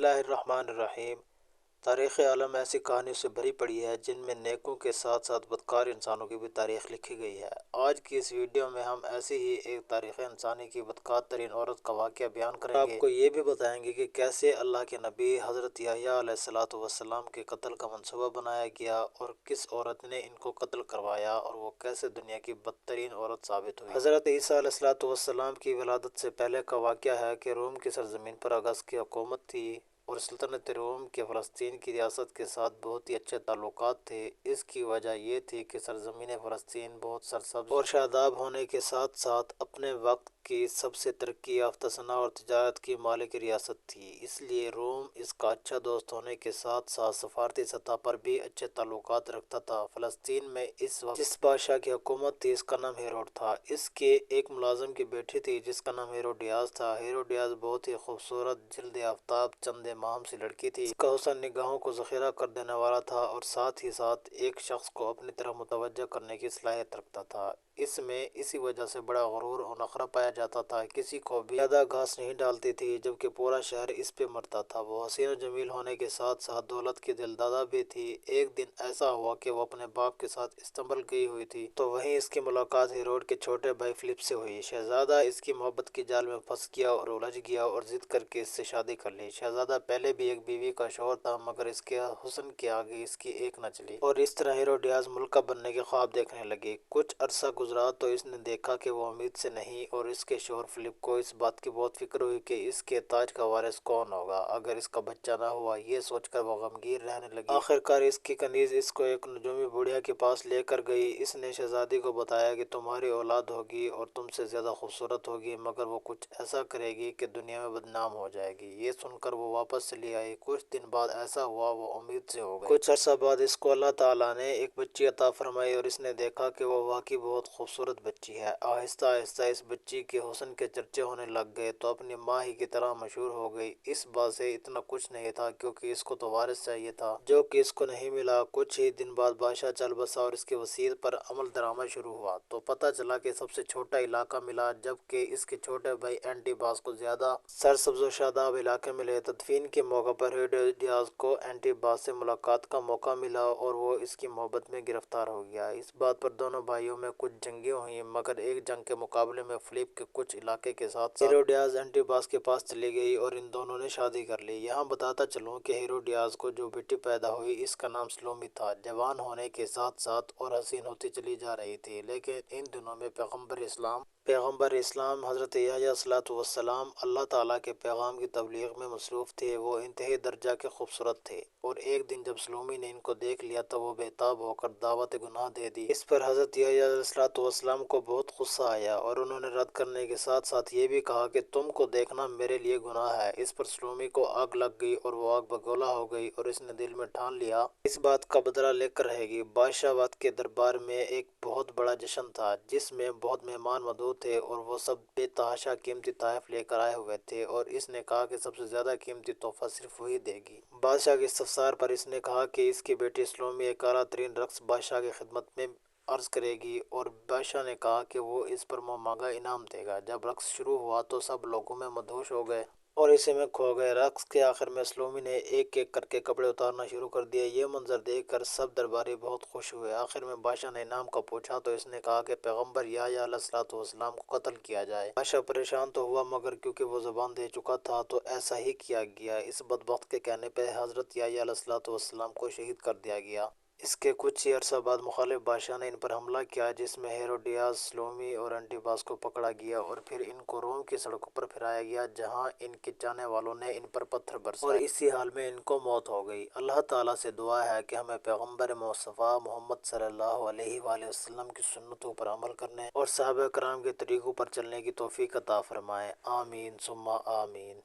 اللہ الرحمن الرحیم۔ تاریخ عالم ایسی کہانیوں سے بھری پڑی ہے جن میں نیکوں کے ساتھ ساتھ بدکار انسانوں کی بھی تاریخ لکھی گئی ہے۔ آج کی اس ویڈیو میں ہم ایسی ہی ایک تاریخ انسانی کی بدکار ترین عورت کا واقعہ بیان کریں گے۔ آپ کو یہ بھی بتائیں گے کہ کیسے اللہ کے نبی حضرت یحییٰ علیہ السلام کے قتل کا منصوبہ بنایا گیا اور کس عورت نے ان کو قتل کروایا اور وہ کیسے دنیا کی بدترین عورت ثابت ہوئی۔ حضرت عیسیٰ علیہ السلام کی ولادت سے پہلے کا واقعہ ہے کہ روم کی سرزمین پر اگست کی حکومت تھی اور سلطنت روم کے فلسطین کی ریاست کے ساتھ بہت ہی اچھے تعلقات تھے۔ اس کی وجہ یہ تھی کہ سرزمین فلسطین بہت سرسبز اور شاداب ہونے کے ساتھ ساتھ اپنے وقت کی سب سے ترقی یافتہ صنعت اور تجارت کی مالک ریاست تھی، اس لیے روم اس کا اچھا دوست ہونے کے ساتھ ساتھ سفارتی سطح پر بھی اچھے تعلقات رکھتا تھا۔ فلسطین میں اس وقت جس بادشاہ کی حکومت تھی اس کا نام ہیروڈ تھا۔ اس کے ایک ملازم کی بیٹی تھی جس کا نام ہیروڈیاس تھا۔ ہیروڈیاس بہت ہی خوبصورت جلد آفتاب چند ماہم سی لڑکی تھی۔ اس کا حسن نگاہوں کو ذخیرہ کر دینے والا تھا اور ساتھ ہی ساتھ ایک شخص کو اپنی طرف متوجہ کرنے کی صلاحیت رکھتا تھا۔ اس میں اسی وجہ سے بڑا غرور اور نخرہ پایا جاتا تھا، کسی کو بھی زیادہ گھاس نہیں ڈالتی تھی جبکہ پورا شہر اس پہ مرتا تھا۔ وہ حسین و جمیل ہونے کے ساتھ ساتھ دولت کی دلدادہ بھی تھی۔ ایک دن ایسا ہوا کہ وہ اپنے باپ کے ساتھ استنبول گئی ہوئی تھی تو وہیں اس کی ملاقات ہیروڈ کے چھوٹے بھائی فلپ سے ہوئی۔ شہزادہ اس کی محبت کی جال میں پھنس گیا اور الجھ گیا اور ضد کر کے اس سے شادی کر لی۔ شہزادہ پہلے بھی ایک بیوی کا شوہر تھا مگر اس کے حسن کے آگے اس کی ایک نہ چلی اور اس طرح ہیروڈیاس ملکہ بننے کے خواب دیکھنے لگی۔ کچھ عرصہ گزرا تو اس نے دیکھا کہ وہ امید سے نہیں اور اس کے شوہر فلپ کو اس بات کی بہت فکر ہوئی کہ اس کے تاج کا وارث کون ہوگا اگر اس کا بچہ نہ ہوا۔ یہ سوچ کر وہ غمگین رہنے لگی۔ آخرکار اس کی کنیز اس کو ایک نجومی بڑھیا کے پاس لے کر گئی۔ اس نے شہزادی کو بتایا کہ تمہاری اولاد ہوگی اور تم سے زیادہ خوبصورت ہوگی مگر وہ کچھ ایسا کرے گی کہ دنیا میں بدنام ہو جائے گی۔ یہ سن کر وہ واپس چلی آئی۔ کچھ دن بعد ایسا ہوا وہ امید سے ہو گئی۔ کچھ عرصہ بعد اس کو اللہ تعالیٰ نے ایک بچی عطا فرمائی اور اس نے دیکھا کہ وہ واقعی بہت خوبصورت بچی ہے۔ آہستہ آہستہ اس بچی کے حسن کے چرچے ہونے لگ گئے تو اپنی ماں ہی کی طرح مشہور ہو گئی۔ اس بات سے اتنا کچھ نہیں تھا کیونکہ اس کو تو وارث چاہیے تھا جو کہ اس کو نہیں ملا۔ کچھ ہی دن بعد بادشاہ چل بسا اور اس کی وصیت پر عمل درآمد شروع ہوا تو پتہ چلا کہ سب سے چھوٹا علاقہ ملا جبکہ اس کے چھوٹے بھائی اینٹی باس کو زیادہ سرسبز و شاداب علاقے ملے۔ تدفین کے موقع پر ہیروڈیاس کو اینٹی باس سے ملاقات کا موقع ملا اور وہ اس کی محبت میں گرفتار ہو گیا۔ اس بات پر دونوں بھائیوں میں کچھ جنگیں ہوئیں مگر ایک جنگ کے مقابلے میں فلپ کے کچھ علاقے کے ساتھ ساتھ ہیروڈیاس اینٹی باس کے پاس چلی گئی اور ان دونوں نے شادی کر لی۔ یہاں بتاتا چلوں کہ ہیروڈیاس کو جو بیٹی پیدا ہوئی اس کا نام سلومی تھا۔ جوان ہونے کے ساتھ ساتھ اور حسین ہوتی چلی جا رہی تھی لیکن ان دنوں میں پیغمبر اسلام حضرت یحییٰ علیہ السلام اللہ تعالیٰ کے پیغام کی تبلیغ میں مصروف تھے۔ وہ انتہائی درجہ کے خوبصورت تھے اور ایک دن جب سلومی نے ان کو دیکھ لیا تو وہ بے تاب ہو کر دعوت گناہ دے دی۔ اس پر حضرت یحییٰ علیہ السلام کو بہت غصہ آیا اور انہوں نے رد کرنے کے ساتھ ساتھ یہ بھی کہا کہ تم کو دیکھنا میرے لیے گناہ ہے۔ اس پر سلومی کو آگ لگ گئی اور وہ آگ بگولا ہو گئی اور اس نے دل میں ٹھان لیا اس بات کا بدلہ لے کر رہے گی۔ بادشاہ وقت کے دربار میں ایک بہت بڑا جشن تھا جس میں بہت مہمان مدعو تھے اور وہ سب بے تحاشا قیمتی تحائف لے کر آئے ہوئے تھے اور اس نے کہا کہ سب سے زیادہ قیمتی تحفہ صرف وہی دے گی۔ بادشاہ کے استفسار پر اس نے کہا کہ اس کی بیٹی سلومی ایک اعلیٰ ترین رقص بادشاہ کی خدمت میں عرض کرے گی اور بادشاہ نے کہا کہ وہ اس پر منہ مانگا انعام دے گا۔ جب رقص شروع ہوا تو سب لوگوں میں مدہوش ہو گئے اور اسی میں کھو گئے۔ رقص کے آخر میں سلومی نے ایک ایک کر کے کپڑے اتارنا شروع کر دیے۔ یہ منظر دیکھ کر سب درباری بہت خوش ہوئے۔ آخر میں بادشاہ نے انعام کا پوچھا تو اس نے کہا کہ پیغمبر یحییٰ علیہ السلام کو قتل کیا جائے۔ بادشاہ پریشان تو ہوا مگر کیونکہ وہ زبان دے چکا تھا تو ایسا ہی کیا گیا۔ اس بدبخت کے کہنے پہ حضرت یحییٰ علیہ السلام کو شہید کر دیا گیا۔ اس کے کچھ ہی عرصہ بعد مخالف بادشاہ نے ان پر حملہ کیا جس میں ہیروڈیاس، سلومی اور اینٹی باس کو پکڑا گیا اور پھر ان کو روم کی سڑکوں پر پھرایا گیا جہاں ان کے چاہنے والوں نے ان پر پتھر برسائے اور اسی حال میں ان کو موت ہو گئی۔ اللہ تعالیٰ سے دعا ہے کہ ہمیں پیغمبر مصطفیٰ محمد صلی اللہ علیہ وآلہ وسلم کی سنتوں پر عمل کرنے اور صحابہ کرام کے طریقوں پر چلنے کی توفیق عطا فرمائے۔ آمین ثم آمین۔